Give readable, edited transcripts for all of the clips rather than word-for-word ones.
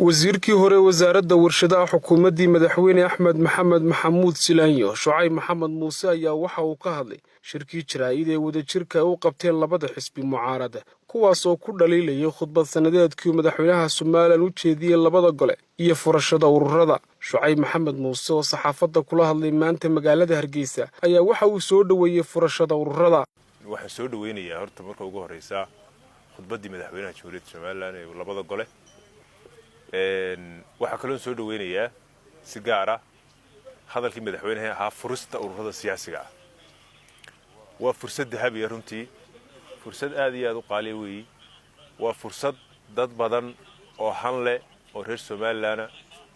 wasiirkii hore wasaaradda warshadaha xukuumaddii madaxweyne axmed maxamed maxamuud silaanyo shucayb maxamed muuse ayaa waxa uu ka hadlay shirkii jaraa'id ee wadajirka u qabteen labada xisbi mucaarada kuwaas oo ku dhaliilayay khudbad sannadeedkii madaxweynaha somalilan u jeediyey labada gole iyo furashada ururada. shucayb maxamed muuse oo saxaafadda kula hadlay maanta magaalada hargeysa ayaa waxa uu soo dhoweeyey furashada ururada. waxaan soo dhaweynayaa horta marka ugu horeysa khudbaddii madaxweynaha jamhuuriyadda somalilan ee labada gole waxaa kaloo soo dhaweynayaa si gaar ah hadalkii madaxweynaha ahaa furista ururada siyaasiga ah. waa fursad dahabi ah runtii, fursad aad iyo aad u qaali weey. waa fursad dad badan oo han leh oo reer Somaliland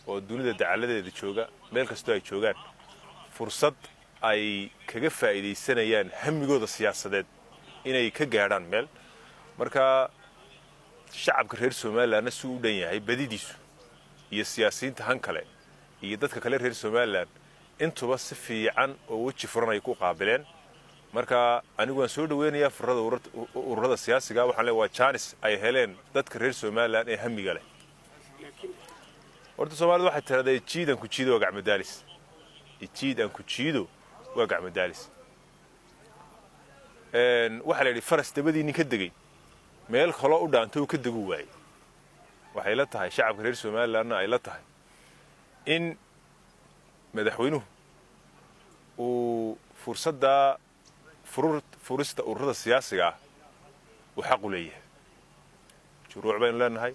oo dunida dacaladeeda jooga meel kasta ay joogaan fursad ay kaga faa'iideysanayaan hamigooda siyaasadeed inay ka gaadhaan meel. marka shacabka reer Somaliland si uu dhan yahay badidiisu iyo siyaasiyiinta han kale iyo dadka kale reer Somaliland intuba si fiican oo waji furan ay ku qaabileen. marka anigu waan soo dhaweynayaa ururada siyaasiga waxaan leeyahay waa chance ay heleen dadka reer Somaliland ee hamiga leh. horta Soomaalidu waxay tiraahdaa jiidan ku jiido waa gacmadaalis, jiidan ku jiido waa gacmadaalis. waxa la yidhi faras dabadii nin ka degay meel kale u dhaanto ka degu waay. waxay la tahay shacabka reer Somaliland ay la tahay in madaxweynuhu uu fursadda furista ururada siyaasiga ah uu xaq u leeyahay. shuruuc baynu leenahay,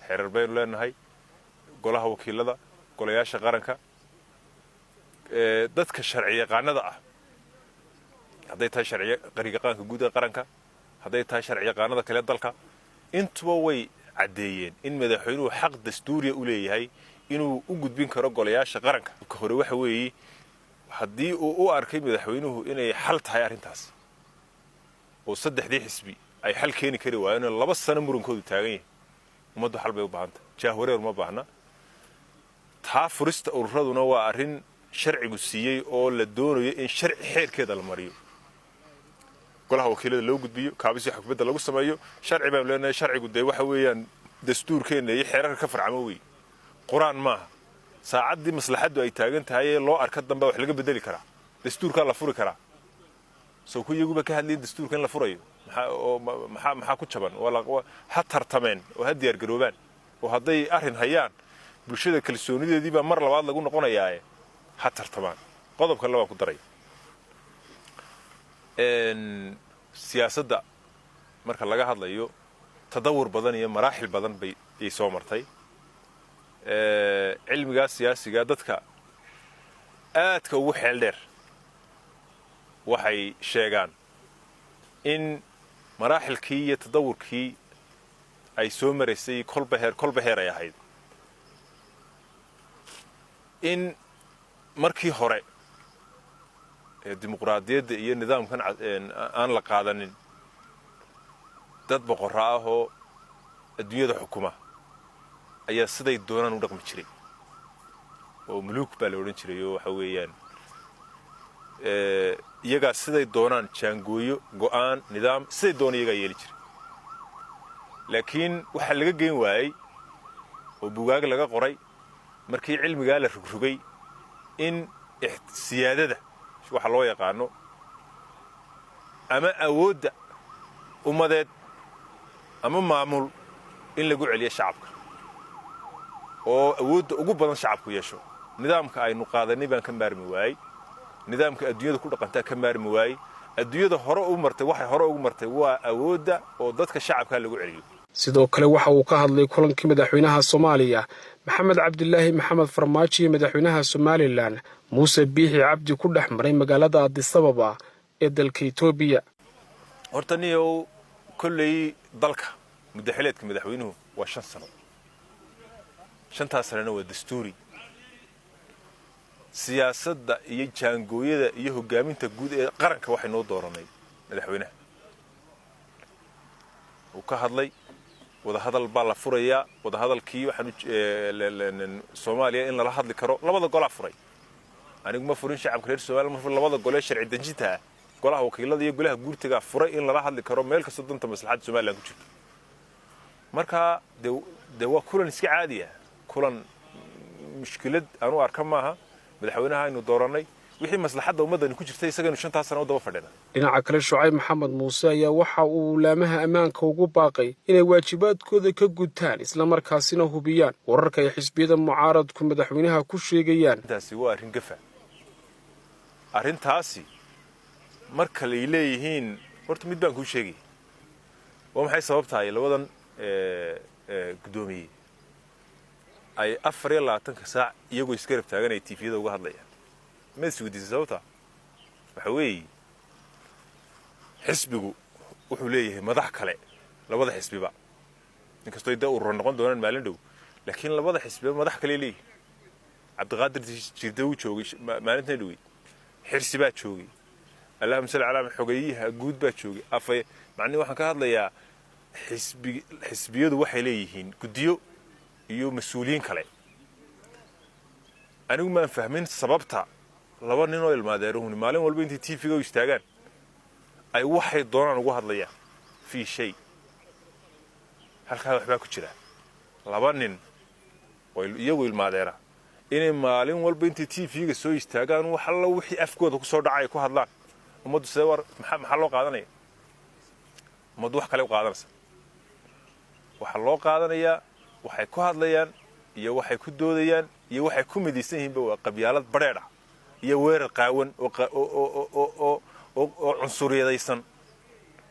xeerar baynu leenahay, golaha wakiilada, golayaasha qaranka, dadka sharci yaqaanada ah hadday tahay sharci qaranka guud ee qaranka, hadday tahay sharci yaqaanada kale dalka, intuba way cadeeyeen in madaxweynuhu xaq dastuuri u leeyahay inuu u gudbin karo golayaasha qaranka. ka hore waxa weeye haddii uu u arkay madaxweynuhu inay xal tahay arrintaas oo saddexdii xisbi ay xal keeni kari waayeen 2 sano murankoodu taagan yahay ummaddu xal bay u baahantay, jahwareer ma baahna. taa furista ururaduna waa arrin sharcigu siiyey oo la doonayo in sharci xeerkeeda la mariyo, golaha wakiilada loo gudbiyo, kaabisi xukuumadda lagu sameeyo. sharci baan leenahay, sharcigu de waxa weeyaan dastuurkeena iyo xeerarka ka farcamo weey, quraan maaha. saacadii maslaxadu ay taagan tahay ee loo arka dambe wax laga bedeli karaa, dastuurka la furi karaa. soo ku iyaguba ka hadlin dastuurka in la furayo maxaa ku jaban wala ha tartameen oo ha diyaar garoobaan oo hadday arrin hayaan bulshada kalsoonideedii ba mar labaad lagu noqonayaa ha tartamaan. qodobka la waa ku daray siyaasadda marka laga hadlayo tadawur badan iyo maraaxil badan bay soo martay. cilmiga siyaasiga dadka aadka ugu xeel dheer waxay sheegaan in maraaxilkii iyo tadawurkii ay soo mareysay kolba heer ay ahayd. in markii hore dimuqraadiyadda iyo nidaamkan aan la qaadanin dad boqorro ah oo adduunyada xukuma ayaa siday doonaan u dhaqmi jiray oo muluuk baa la odhan jiray oo waxa weeyaan iyagaa siday doonaan jaangooyo go'aan nidaam siday doonaan iyagaa yeeli jiray. laakiin waxaa laga geyn waayey oo bugaag laga qoray markii cilmigaa la rugrugay in siyaadada waxa loo yaqaano ama awoodda ummadeed ama maamul in lagu celiyo shacabka oo awoodda ugu badan shacabku yeesho. nidaamka aynu qaadanay baan ka maarmi waayey, nidaamka adduunyada ku dhaqantaa ka maarmi waayey. adduunyada hore u martay waxay hore ugu martay waa awoodda oo dadka shacabka lagu celiyo. sidoo kale waxa uu ka hadlay kulankii madaxweynaha Soomaaliya maxamed cabdilaahi maxamed farmaajo iyo madaxweynaha Somaliland muuse biixi cabdi ku dhex maray magaalada Addis Ababa ee dalka Itoobiya. horta niyow kulley dalka madaxweynaha madaxweynuhu waa 5 sano, 5 sanana waa dastuuri. siyaasadda iyo jaangooyada iyo hogaaminta guud ee qaranka waxay noo dooranay madaxweynaha. uu ka hadlay wada hadal baa la furayaa, wada hadalkii waxaan Soomaaliya in la hadli karo labada gol furay. anigu ma furin shacabka reer Soomaaliya ma furin labada gol ee sharci dejinta golaha wakiilada iyo golaha guurtiga furay in la hadli karo meel kasta danta maslaxad Soomaaliland ku jirto. marka de waa kulan iska caadi ah kulan mushkilad aanu arka maaha madaxweynaha aynu dooranay wixii maslaxadda ummadani ku jirtay isagana 5 sano daba fadhina. dhinaca kale Shucayb Maxamed Muuse ayaa waxa uu laamaha ammaanka ugu baaqay inay waajibaadkooda ka gutaan isla markaasina hubiyaan wararka ay xisbiyada mucaaradku madaxweynaha ku sheegayaan. taasi waa arrin gafa. arrintaasi marka la leeyihiin horta mid baan ku sheegay waa maxay sababtahay labadan gudoomiye ay 24 saac iyagoo iska rab taagan ay TV-da uga hadlayaan ma suudiisa sababta waxa weeye xisbigu wuxuu leeyahay madax kale labada xisbiba inkastoo ay urur noqon doonaan maalin dhow laakiin labada xisbiba madax kale leeyahay Cabdiqaadir Jirdaw joogay maalintan dhow xirsi baa joogay Allahumma salli ala xogeeyaha guud baa joogay afay macni waxaan ka hadlayaa xisbiyadu waxay leeyihiin gudiyo iyo mas'uuliyiin kale anigu ma fahmin sababta laba nin oo ilmaadeeruhun maalin walba intii TV-ga u istaagaan ay waxay doonaan ugu hadlayaan fi shay halka waxba ku jira laba nin oo iyagu ilmaadeera inay maalin walba intii TV-ga soo istaagaan wax alla wixii afkooda ku soo dhacay ku hadlaan umadu sawir maxaa loo qaadanaya umadu wax kale u qaadanaysa waxa loo qaadanayaa waxay ku hadlayaan iyo waxay ku doodayaan iyo waxay ku midaysan yihiin waa qabyaalad bareer ah iyo weerar qaawan oo cunsuriyadaysan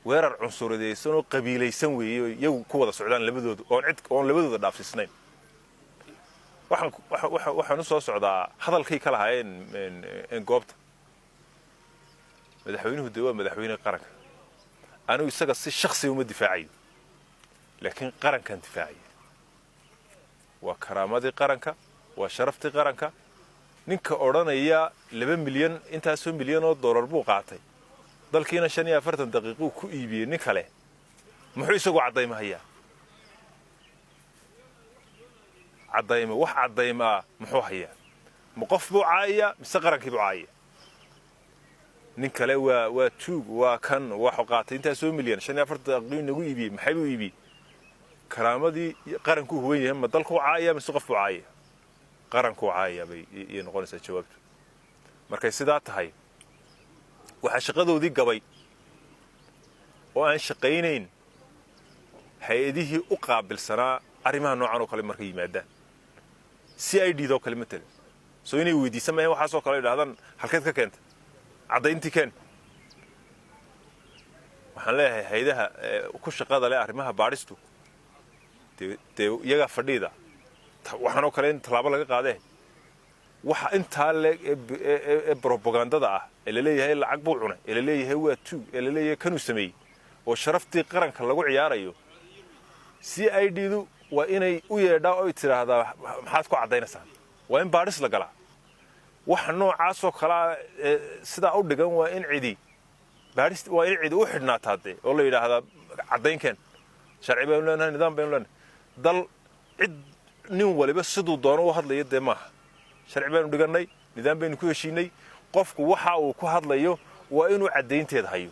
weerar cunsuriyadaysan oo qabiilaysan weeyo iyagu ku wada socdaan labadooda oo labadooda dhaafisnayn waxaan soo socdaa hadalkay kala hayeen goobta madaxweynuhu waa madaxweyne qaranka anigu isaga si shakhsi uma difaacayo laakiin qarankan difaacayo waa karaamadii qaranka waa sharaftii qaranka ninka oranaya 2 milyan intaas oo milyan oo dollar buu qaatay dalkiina 45 daqiiqo ku iibiyay nin kale muxuu isagu cadaymayaa cadayma wax cadayma muxuu hayaa ma qof buu caaya mise qarankii buu caaya nin kale waa tuug waa kan wax qaatay intaas oo milyan 45 daqiiqo nagu iibiyay maxay buu iibiyay karaamadii qaranku huwan yahay ma dalku caaya mise qof buu caaya qaranku caaya bay noqonaysaa jawaabtu markay sidaa tahay waxa shaqadoodii gabay oo aan shaqaynayn hay'adihii u qaabilsanaa arrimaha noocan oo kale markay yimaadaan CID doo kale matal soo inay weydiisanayaan waxa soo kale yiraahdaan halkeed ka keentay cadayntii keen waxaan leeyahay hay'adaha ku shaqada leh arrimaha baaristu iyaga fadhiida waxaan oo kale in talaabo laga qaaday waxa inta ee propagandada ah ee leeyahay lacag buu cunay ee leeyahay waa tuug ee leeyahay kanu sameeyay oo sharaftii qaranka lagu ciyaarayo CID-du waa inay u yeedhaa oo tiraahdaa maxaad ku cadaynaysaa waa in baaris la galaa waxa noocaas oo kala sida u dhigan waa in cidi baaris waa in cidi u xidhnaataa oo la yiraahdaa cadaynkeen sharci baan leenahay nidaam baan leenahay dal cid nin waliba sidoo doono u hadlayo deemaha sharci baan dhiganay nidaam baan ku heshiinay qofku waxa uu ku hadlayo waa inuu cadaynteed hayo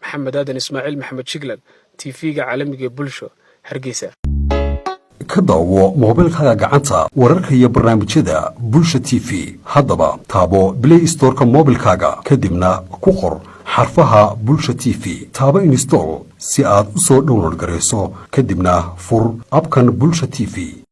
maxamed aadan ismaaciil maxamed jiglan TV-ga caalamiga bulsho Hargeysa ka daawo moobilkaaga gacanta wararka iyo barnaamijyada bulsho TV haddaba taabo Play Store-ka moobilkaaga kadibna ku qor xarfaha bulsho TV taabo install si aad u soo download gareyso kadibna fur abkan bulsho TV